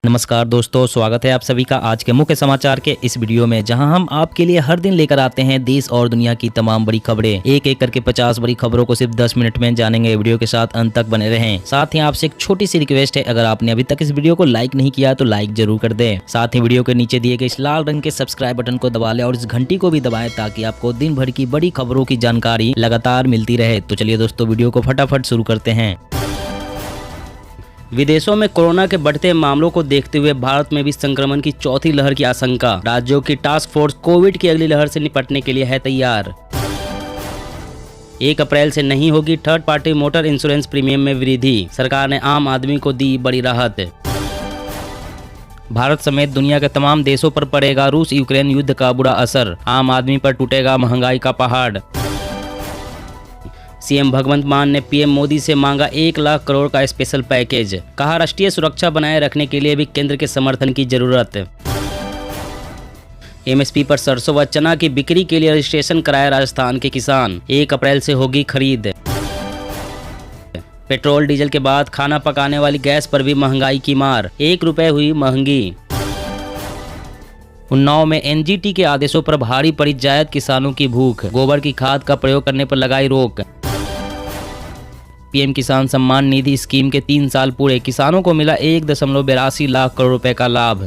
नमस्कार दोस्तों, स्वागत है आप सभी का आज के मुख्य समाचार के इस वीडियो में, जहां हम आपके लिए हर दिन लेकर आते हैं देश और दुनिया की तमाम बड़ी खबरें। एक एक करके 50 बड़ी खबरों को सिर्फ 10 मिनट में जानेंगे। वीडियो के साथ अंत तक बने रहें। साथ ही आपसे एक छोटी सी रिक्वेस्ट है, अगर आपने अभी तक इस वीडियो को लाइक नहीं किया तो लाइक जरूर कर दें। साथ ही वीडियो के नीचे दिए गए इस लाल रंग के सब्सक्राइब बटन को दबा लें और इस घंटी को भी दबाएं ताकि आपको दिन भर की बड़ी खबरों की जानकारी लगातार मिलती रहे। तो चलिए दोस्तों, वीडियो को फटाफट शुरू करते हैं। विदेशों में कोरोना के बढ़ते मामलों को देखते हुए भारत में भी संक्रमण की चौथी लहर की आशंका। राज्यों की टास्क फोर्स कोविड की अगली लहर से निपटने के लिए है तैयार। 1 अप्रैल से नहीं होगी third party motor insurance premium में वृद्धि। सरकार ने आम आदमी को दी बड़ी राहत। भारत समेत दुनिया के तमाम देशों पर पड़ेगा रूस यूक्रेन युद्ध का बुरा असर। आम आदमी पर टूटेगा महंगाई का पहाड़। सीएम भगवंत मान ने पीएम मोदी से मांगा 1 लाख करोड़ का स्पेशल पैकेज। कहा राष्ट्रीय सुरक्षा बनाए रखने के लिए भी केंद्र के समर्थन की जरूरत। एमएसपी पर सरसों व चना की बिक्री के लिए रजिस्ट्रेशन कराए राजस्थान के किसान। 1 अप्रैल से होगी खरीद। पेट्रोल डीजल के बाद खाना पकाने वाली गैस पर भी महंगाई की मार। 1 रुपए हुई महंगी। उन्नाव में एनजीटी के आदेशों पर भारी पड़ी जायद किसानों की भूख। गोबर की खाद का प्रयोग करने पर लगाई रोक। पीएम किसान सम्मान निधि स्कीम के 3 साल पूरे, किसानों को मिला 1.82 लाख करोड़ रुपए का लाभ।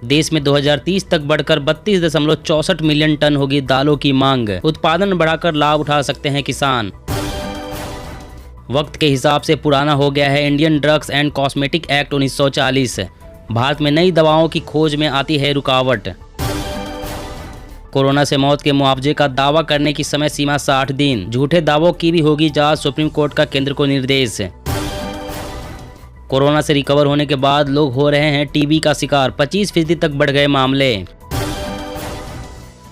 देश में 2030 तक बढ़कर 32.64 मिलियन टन होगी दालों की मांग। उत्पादन बढ़ाकर लाभ उठा सकते हैं किसान। वक्त के हिसाब से पुराना हो गया है Indian drugs and cosmetic act 1940। Bharat में नई दवाओं की खोज में आती है रुकावट। कोरोना से मौत के मुआवजे का दावा करने की समय सीमा 60 दिन। झूठे दावों की भी होगी जांच, सुप्रीम कोर्ट का केंद्र को निर्देश। कोरोना से रिकवर होने के बाद लोग हो रहे हैं टीबी का शिकार। 25% तक बढ़ गए मामले।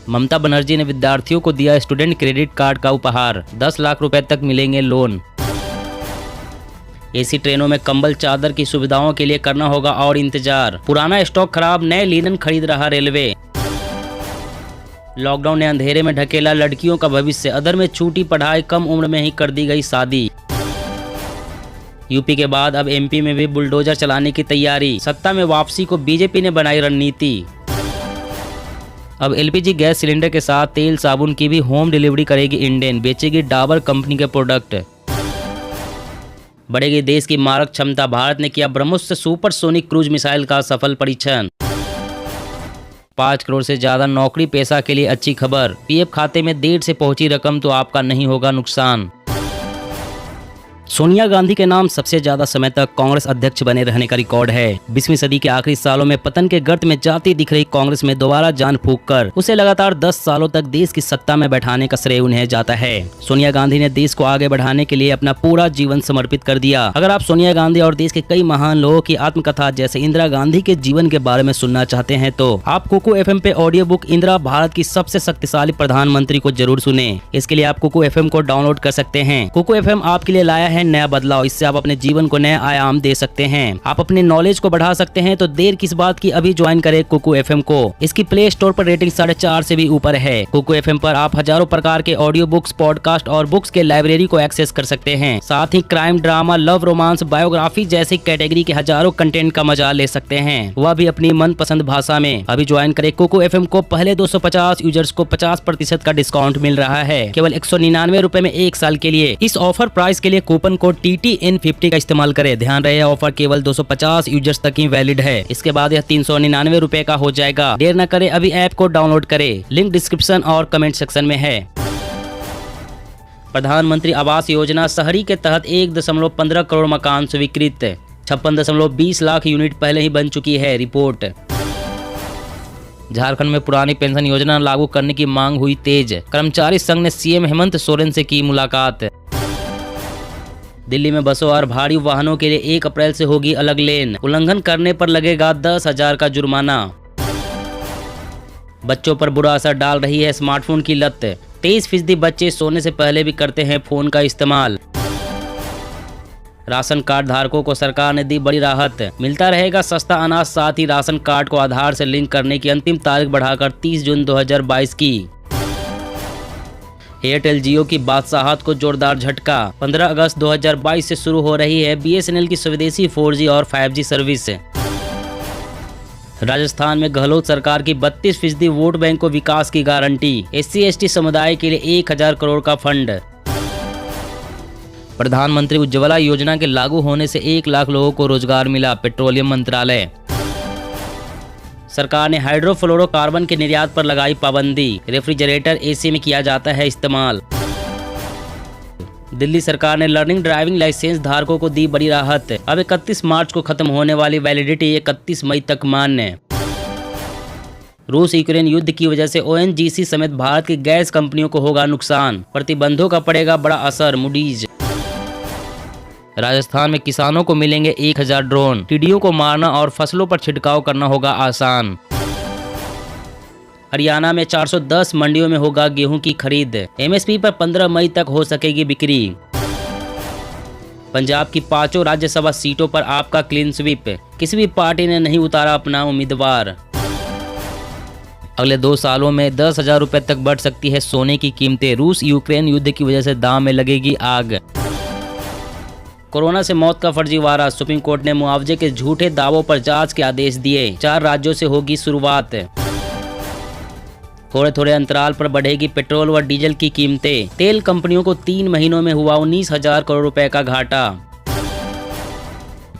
ममता बनर्जी ने विद्यार्थियों को दिया स्टूडेंट क्रेडिट कार्ड का उपहार। 10 लाख रुपए तक मिलेंगे लोन। एसी ट्रेनों में कंबल चादर की सुविधाओं के लिए करना होगा और इंतजार। पुराना स्टॉक खराब, नए लिनन खरीद रहा रेलवे। लॉकडाउन ने अंधेरे में ढकेला लड़कियों का भविष्य। अदर में छूटी पढ़ाई, कम उम्र में ही कर दी गई शादी। यूपी के बाद अब एमपी में भी बुलडोजर चलाने की तैयारी। सत्ता में वापसी को बीजेपी ने बनाई रणनीति। अब एलपीजी गैस सिलेंडर के साथ तेल साबुन की भी होम डिलीवरी करेगी इंडेन। बेचेगी डाबर कंपनी के प्रोडक्ट। बढ़ेगी देश की मारक क्षमता। भारत ने किया ब्रह्मोस सुपरसोनिक क्रूज मिसाइल का सफल परीक्षण। 5 करोड़ से ज्यादा नौकरी पेशा के लिए अच्छी खबर। पीएफ खाते में देर से पहुंची रकम तो आपका नहीं होगा नुकसान। सोनिया गांधी के नाम सबसे ज्यादा समय तक कांग्रेस अध्यक्ष बने रहने का रिकॉर्ड है। 20वीं सदी के आखिरी सालों में पतन के गर्त में जाती दिख रही कांग्रेस में दोबारा जान फूंककर उसे लगातार 10 सालों तक देश की सत्ता में बैठाने का श्रेय उन्हें जाता है। सोनिया गांधी ने देश को आगे बढ़ाने के लिए अपना पूरा जीवन समर्पित कर दिया। अगर आप सोनिया गांधी और देश के कई महान लोगों की आत्मकथा जैसे इंदिरा गांधी के जीवन के बारे में सुनना चाहते हैं तो आप कुकू FM पे ऑडियो बुक इंदिरा भारत की सबसे शक्तिशाली प्रधानमंत्री को जरूर सुने। इसके लिए आप कुकू FM को डाउनलोड कर सकते हैं। कुकू FM आपके लिए लाया है नया बदलाव। इससे आप अपने जीवन को नया आयाम दे सकते हैं। आप अपने नॉलेज को बढ़ा सकते हैं। तो देर किस बात की, अभी ज्वाइन करें कुकू FM को। इसकी प्ले स्टोर पर रेटिंग 4.5 से भी ऊपर है। कुकू FM पर आप हजारों प्रकार के ऑडियो बुक्स, पॉडकास्ट और बुक्स के लाइब्रेरी को एक्सेस कर सकते हैं। साथ ही crime, drama, love, romance, biography जैसी कैटेगरी के हजारों कंटेंट का मजा ले सकते हैं, वह भी अपनी मनपसंद भाषा में। अभी ज्वाइन करें कुकू FM को। पहले 250 यूजर्स को 50% का डिस्काउंट मिल रहा है, केवल 199 रुपए में 1 साल के लिए। इस ऑफर प्राइस के लिए कूपन कोड TTN50 का इस्तेमाल करें। ध्यान रहे, ऑफर केवल 250 यूजर्स तक ही वैलिड है। इसके बाद यह 399 रुपए का हो जाएगा। देर न करें, अभी ऐप को डाउनलोड करें। लिंक डिस्क्रिप्शन और कमेंट सेक्शन में है। प्रधानमंत्री आवास योजना शहरी के तहत 1.15 करोड़ मकान स्वीकृत। 56.20 लाख यूनिट पहले ही बन चुकी है। रिपोर्ट। झारखंड में पुरानी पेंशन योजना लागू करने की मांग हुई तेज। कर्मचारी संघ ने सीएम हेमंत सोरेन से की मुलाकात। दिल्ली में बसों और भारी वाहनों के लिए 1 अप्रैल से होगी अलग लेन। उल्लंघन करने पर लगेगा 10,000 का जुर्माना। बच्चों पर बुरा असर डाल रही है स्मार्टफोन की लत। 23% बच्चे सोने से पहले भी करते हैं फोन का इस्तेमाल। राशन कार्ड धारकों को सरकार ने दी बड़ी राहत। मिलता रहेगा सस्ता अनाज। साथ ही राशन कार्ड को आधार से लिंक करने की अंतिम तारीख बढ़ाकर 30 जून 2022 की। एयरटेल जियो की बादशाहत को जोरदार झटका। 15 अगस्त 2022 से शुरू हो रही है बीएसएनएल की स्वदेशी 4G और 5G सर्विस। राजस्थान में गहलोत सरकार की 32% वोट बैंक को विकास की गारंटी। SC/ST समुदाय के लिए 1000 करोड़ का फंड। प्रधानमंत्री उज्ज्वला योजना के लागू होने से 1 लाख लोगों को रोजगार मिला। पेट्रोलियम मंत्रालय। सरकार ने हाइड्रोफ्लोरोकार्बन के निर्यात पर लगाई पाबंदी। रेफ्रिजरेटर AC में किया जाता है इस्तेमाल। दिल्ली सरकार ने लर्निंग ड्राइविंग लाइसेंस धारकों को दी बड़ी राहत। अब 31 मार्च को खत्म होने वाली वैलिडिटी 31 मई तक मान्य। रूस यूक्रेन युद्ध की वजह से ONGC समेत भारत की गैस कंपनियों को होगा नुकसान। प्रतिबंधों का पड़ेगा बड़ा असर। मूडीज। राजस्थान में किसानों को मिलेंगे 1000 ड्रोन। टिड्डियों को मारना और फसलों पर छिड़काव करना होगा आसान। हरियाणा में 410 मंडियों में होगा गेहूं की खरीद। MSP पर 15 मई तक हो सकेगी बिक्री। पंजाब की 5 राज्यसभा सीटों पर आपका क्लीन स्वीप। किसी भी पार्टी ने नहीं उतारा अपना उम्मीदवार। अगले 2 सालों में 10,000 रुपए तक बढ़ सकती है सोने की कीमतें। रूस यूक्रेन युद्ध की वजह से दाम में लगेगी आग। कोरोना से मौत का फर्जीवाड़ा। सुप्रीम कोर्ट ने मुआवजे के झूठे दावों पर जांच के आदेश दिए। 4 राज्यों से होगी शुरुआत। थोड़े थोड़े अंतराल पर बढ़ेगी पेट्रोल व डीजल की कीमतें। तेल कंपनियों को 3 महीनों में हुआ 19,000 करोड़ रुपए का घाटा।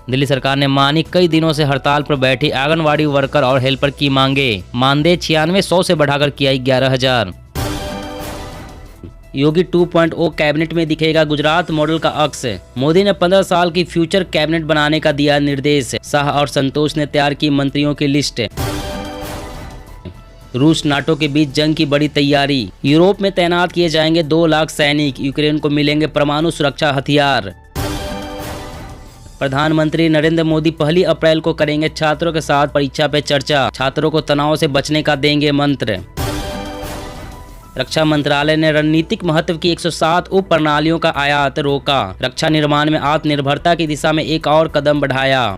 दिल्ली सरकार ने मानी कई दिनों से हड़ताल पर बैठी आंगनवाड़ी वर्कर और हेल्पर की मांगे। मानदेय 9600 से बढ़ाकर किया 11,000। योगी 2.0 कैबिनेट में दिखेगा गुजरात मॉडल का अक्स। मोदी ने 15 साल की फ्यूचर कैबिनेट बनाने का दिया निर्देश। शाह और संतोष ने तैयार की मंत्रियों की लिस्ट। रूस नाटो के बीच जंग की बड़ी तैयारी। यूरोप में तैनात किए जाएंगे 2 लाख सैनिक। यूक्रेन को मिलेंगे परमाणु सुरक्षा हथियार। प्रधानमंत्री नरेंद्र मोदी 1 अप्रैल को करेंगे छात्रों के साथ परीक्षा पे चर्चा। छात्रों को तनाव से बचने का देंगे मंत्र। रक्षा मंत्रालय ने रणनीतिक महत्व की 107 उप प्रणालियों का आयात रोका। रक्षा निर्माण में आत्मनिर्भरता की दिशा में एक और कदम बढ़ाया।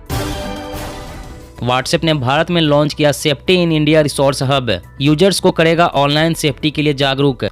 व्हाट्सएप ने भारत में लॉन्च किया safety in India resource hub. Users को करेगा ऑनलाइन सेफ्टी के लिए जागरूक।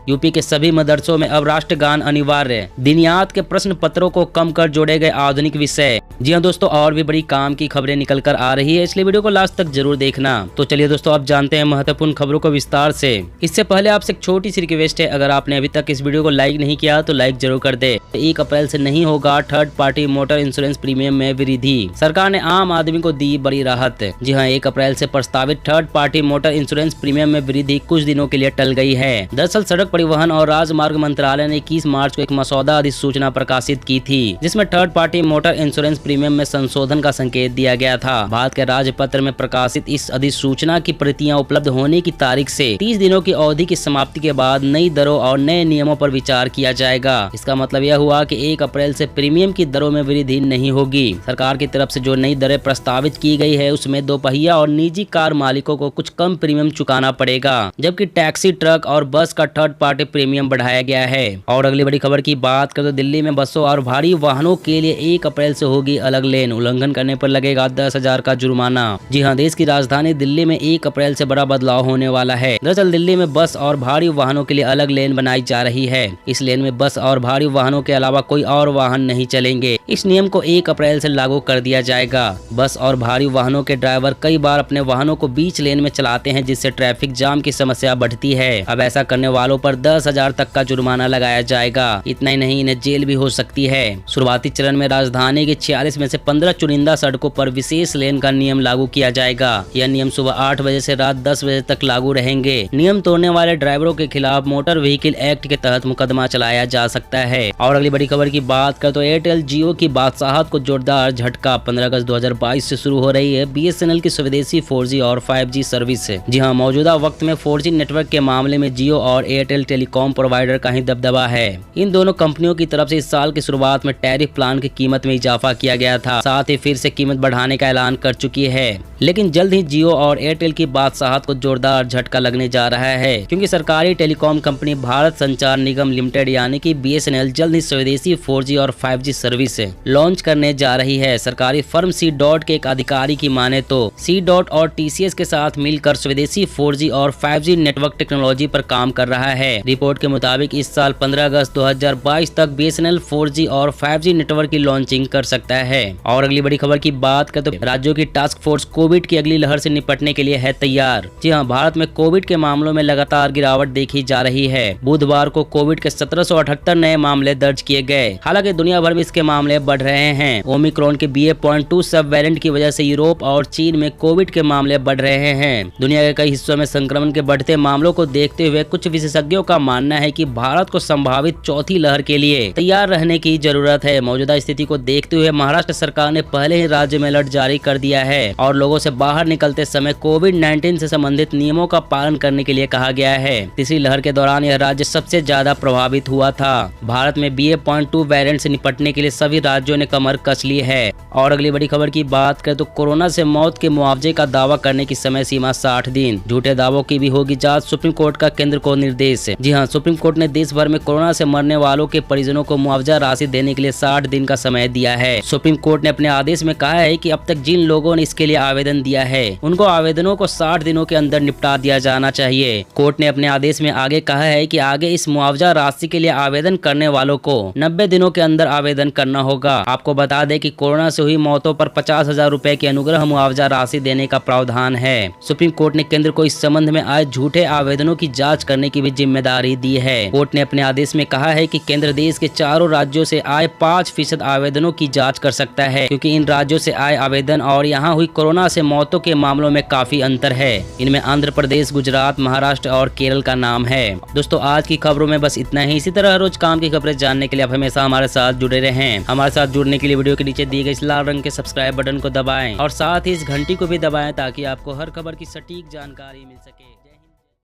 यूपी के सभी मदरसों में अब राष्ट्रगान अनिवार्य। दिनियात के प्रश्न पत्रों को कम कर जोड़े गए आधुनिक विषय। जी हाँ दोस्तों, और भी बड़ी काम की खबरें निकल कर आ रही है, इसलिए वीडियो को लास्ट तक जरूर देखना। तो चलिए दोस्तों, आप जानते हैं महत्वपूर्ण खबरों को विस्तार से। इससे पहले आपसे एक छोटी सी रिक्वेस्ट है, अगर आपने अभी तक इस वीडियो को लाइक नहीं किया तो लाइक जरूर कर दे। 1 अप्रैल से नहीं होगा third party motor insurance premium में वृद्धि। सरकार ने आम आदमी को दी बड़ी राहत। जी हाँ, 1 अप्रैल से प्रस्तावित third party motor insurance premium में वृद्धि कुछ दिनों के लिए टल गई है। दरअसल सड़क परिवहन और राजमार्ग मंत्रालय ने 21 मार्च को एक मसौदा अधिसूचना प्रकाशित की थी, जिसमें third party motor insurance premium में संशोधन का संकेत दिया गया था। भारत के राजपत्र में प्रकाशित इस अधिसूचना की प्रतियां उपलब्ध होने की तारीख से 30 दिनों की अवधि की समाप्ति के बाद नई दरों और नए नियमों पर विचार किया जाएगा। इसका मतलब यह हुआ कि 1 अप्रैल से प्रीमियम की दरों में वृद्धि नहीं होगी। सरकार की तरफ से जो नई दरें प्रस्तावित की गई है, उसमें दोपहिया और निजी कार मालिकों को कुछ कम प्रीमियम चुकाना पड़ेगा, जबकि टैक्सी, ट्रक और बस का थर्ड पार्टी प्रीमियम बढ़ाया गया है। और अगली बड़ी खबर की बात करें तो दिल्ली में बसों और भारी वाहनों के लिए 1 अप्रैल से होगी अलग लेन। उल्लंघन करने पर लगेगा 10,000 का जुर्माना। जी हाँ, देश की राजधानी दिल्ली में 1 अप्रैल से बड़ा बदलाव होने वाला है। दरअसल दिल्ली में बस और भारी वाहनों के लिए अलग लेन बनाई जा रही है। इस लेन में बस और भारी वाहनों के अलावा कोई और वाहन नहीं चलेंगे। इस नियम को 1 अप्रैल से लागू कर दिया जाएगा। बस और भारी वाहनों के ड्राइवर कई बार अपने वाहनों को बीच लेन में चलाते हैं, जिससे ट्रैफिक जाम की समस्या बढ़ती है। अब ऐसा करने वालों पर 10,000 तक का जुर्माना लगाया जाएगा। इतना ही नहीं, इन्हें जेल भी हो सकती है। शुरुआती चरण में राजधानी के 46 में से 15 चुनिंदा सड़कों पर विशेष लेन का नियम लागू किया जाएगा। यह नियम सुबह 8 बजे से रात 10 बजे तक लागू रहेंगे। नियम तोड़ने वाले ड्राइवरों के खिलाफ मोटर व्हीकल एक्ट के तहत मुकदमा चलाया जा सकता है। और अगली बड़ी खबर की बात करें तो एयरटेल जियो की बादशाहत को जोरदार झटका। 15 अगस्त 2022 से शुरू हो रही है BSNL की स्वदेशी 4G और 5G सर्विस। जी हाँ, मौजूदा वक्त में 4G नेटवर्क के मामले में जियो और एयरटेल टेलीकॉम प्रोवाइडर का ही दबदबा है। इन दोनों कंपनियों की तरफ से इस साल की शुरुआत में टैरिफ प्लान की कीमत में इजाफा किया गया था, साथ ही फिर से कीमत बढ़ाने का ऐलान कर चुकी है। लेकिन जल्द ही जियो और एयरटेल की बादशाहत को जोरदार झटका लगने जा रहा है, क्योंकि सरकारी टेलीकॉम कंपनी भारत संचार निगम लिमिटेड यानी कि BSNL जल्द ही स्वदेशी 4G और 5G सर्विस लॉन्च करने जा रही है। सरकारी फर्म C डॉट के एक अधिकारी की माने तो C डॉट और TCS के साथ मिलकर स्वदेशी 4G और 5G नेटवर्क टेक्नोलॉजी पर काम कर रहा है। है। रिपोर्ट के मुताबिक इस साल 15 अगस्त 2022 तक BSNL 4G और 5G नेटवर्क की लॉन्चिंग कर सकता है। और अगली बड़ी खबर की बात करें तो राज्यों की टास्क फोर्स कोविड की अगली लहर से निपटने के लिए है तैयार। जी हां, भारत में कोविड के मामलों में लगातार गिरावट देखी जा रही है। बुधवार को कोविड के 1778 नए मामले दर्ज किए गए। हालांकि दुनिया भर में इसके मामले बढ़ रहे हैं। ओमिक्रॉन के BA.2 सब वेरिएंट की वजह से यूरोप और चीन में कोविड के मामले बढ़ रहे हैं। दुनिया के कई हिस्सों में संक्रमण के बढ़ते मामलों को देखते हुए कुछ विशेषज्ञों का मानना है कि भारत को संभावित चौथी लहर के लिए तैयार रहने की जरूरत है। मौजूदा स्थिति को देखते हुए महाराष्ट्र सरकार ने पहले ही राज्य में अलर्ट जारी कर दिया है और लोगों से बाहर निकलते समय कोविड-19 से संबंधित नियमों का पालन करने के लिए कहा गया है। तीसरी लहर के दौरान यह राज्य सबसे ज्यादा प्रभावित हुआ था। भारत में BA.2 वेरिएंट से निपटने के लिए सभी राज्यों ने कमर कस ली है। और अगली बड़ी खबर की बात करें तो कोरोना से मौत के मुआवजे का दावा करने की समय सीमा 60 दिन। झूठे दावों की भी होगी जांच, सुप्रीम कोर्ट का केंद्र को निर्देश। जी हां, सुप्रीम कोर्ट ने देश भर में कोरोना से मरने वालों के परिजनों को मुआवजा राशि देने के लिए 60 दिन का समय दिया है। सुप्रीम कोर्ट ने अपने आदेश में कहा है कि अब तक जिन लोगों ने इसके लिए आवेदन दिया है उनको आवेदनों को 60 दिनों के अंदर निपटा दिया जाना चाहिए। कोर्ट ने अपने आदेश में आगे कहा है कि आगे इस मुआवजा राशि के लिए आवेदन करने वालों को 90 दिनों के अंदर आवेदन करना होगा। आपको बता दें कि कोरोना से हुई मौतों पर 50,000 रुपए की अनुग्रह मुआवजा राशि देने का प्रावधान है। सुप्रीम कोर्ट ने केंद्र को इस संबंध में आए झूठे आवेदनों की जांच करने की भी जिम्मेदारी दी है। कोर्ट ने अपने आदेश में कहा है कि केंद्र देश के चारों राज्यों से आए 5% आवेदनों की जांच कर सकता है, क्योंकि इन राज्यों से आए आवेदन और यहाँ हुई कोरोना से मौतों के मामलों में काफी अंतर है। इनमें आंध्र प्रदेश, गुजरात, महाराष्ट्र और केरल का नाम है। दोस्तों, आज की खबरों में बस इतना ही। इसी तरह हर रोज काम की खबरें जानने के लिए आप हमेशा हमारे साथ जुड़े रहें। हमारे साथ जुड़ने के लिए वीडियो के नीचे दिए गए इस लाल रंग के सब्सक्राइब बटन को दबाएं और साथ ही इस घंटी को भी दबाएं ताकि आपको हर खबर की सटीक जानकारी मिल सके।